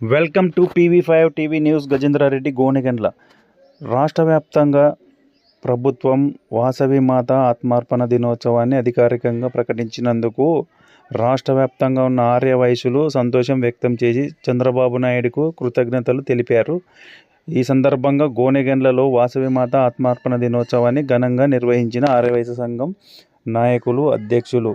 Welcome to PV5 TV news. Gajendra Reddy, Gonegandla. రాష్ట్ర వ్యాప్తంగా ప్రభుత్వం వాసవి మాత ఆత్మార్పణ దినోత్సవాన్ని అధికారికంగా ప్రకటించినందుకు రాష్ట్ర వ్యాప్తంగా ఉన్న ఆర్య వైశ్యులు సంతోషం వ్యక్తం చేసి చంద్రబాబు నాయుడుకు కృతజ్ఞతలు తెలిపారు. ఈ సందర్భంగా గోనెగండ్లలో వాసవి మాత ఆత్మార్పణ దినోత్సవాన్ని ఘనంగా నిర్వహించిన ఆర్యవైశ్య సంఘం నాయకులు, అధ్యక్షులు.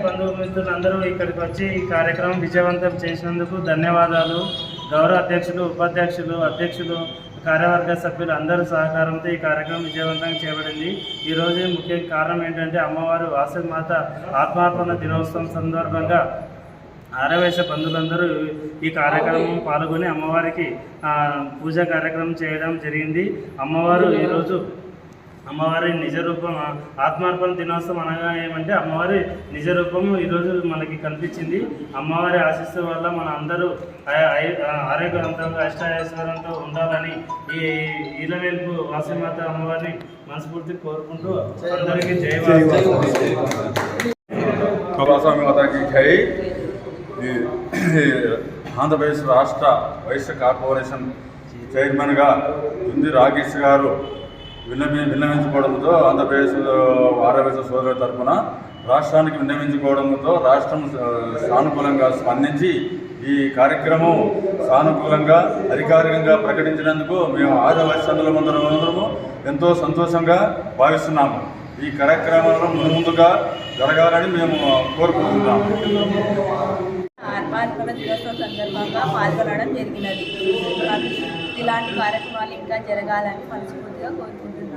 బంధుమిత్రులందరూ ఇక్కడికి వచ్చి ఈ కార్యక్రమం విజయవంతం చేసినందుకు ధన్యవాదాలు. గౌరవ అధ్యక్షులు, ఉపాధ్యక్షులు, అధ్యక్షులు, కార్యవర్గ సభ్యులు అందరూ సహకారంతో ఈ కార్యక్రమం విజయవంతంగా చేయబడింది. ఈరోజు ముఖ్య కారణం ఏంటంటే అమ్మవారు వాసవి మాత ఆత్మార్పణ దినోత్సవం సందర్భంగా ఆర్యవైశ్య బంధువులందరూ ఈ కార్యక్రమం పాల్గొని అమ్మవారికి పూజా కార్యక్రమం చేయడం జరిగింది. అమ్మవారి నిజ రూపం ఆత్మార్పణ దినోత్సవం అనగా ఏమంటే అమ్మవారి నిజ రూపం ఈరోజు మనకి కనిపించింది. అమ్మవారి ఆశీస్సు వల్ల మన అందరూ ఆరోగ్యవంతంగా అష్టాయశ్వరంతో ఉండాలని ఈ ఈలవేల్పు వాసవిమాత అమ్మవారిని మనస్ఫూర్తి కోరుకుంటూ అందరికీ జై వాసవిమాతకి జై. ఆంధ్రప్రదేశ్ రాష్ట్ర వైశ్య కార్పొరేషన్ చైర్మన్గా జుంది రాకేష్ గారు విన్నవించుకోవడంతో ఆంధ్రప్రదేశ్ ఆర్యవైశ్య సోదరుల తరఫున రాష్ట్రానికి విన్నవించుకోవడంతో రాష్ట్రం సానుకూలంగా స్పందించి ఈ కార్యక్రమం సానుకూలంగా అధికారికంగా ప్రకటించినందుకు మేము ఆర్యవైశ్యులందరము ఎంతో సంతోషంగా భావిస్తున్నాము. ఈ కార్యక్రమంలో ముందుగా జరగాలని మేము కోరుకుంటున్నాము. ఆత్మార్పణ దినోత్సవం సందర్భంగా పాల్గొనడం జరిగినది. ఇలాంటి కార్యక్రమాలు ఇంకా జరగాలని మనస్ఫూర్తిగా కోరుకుంటున్నాను.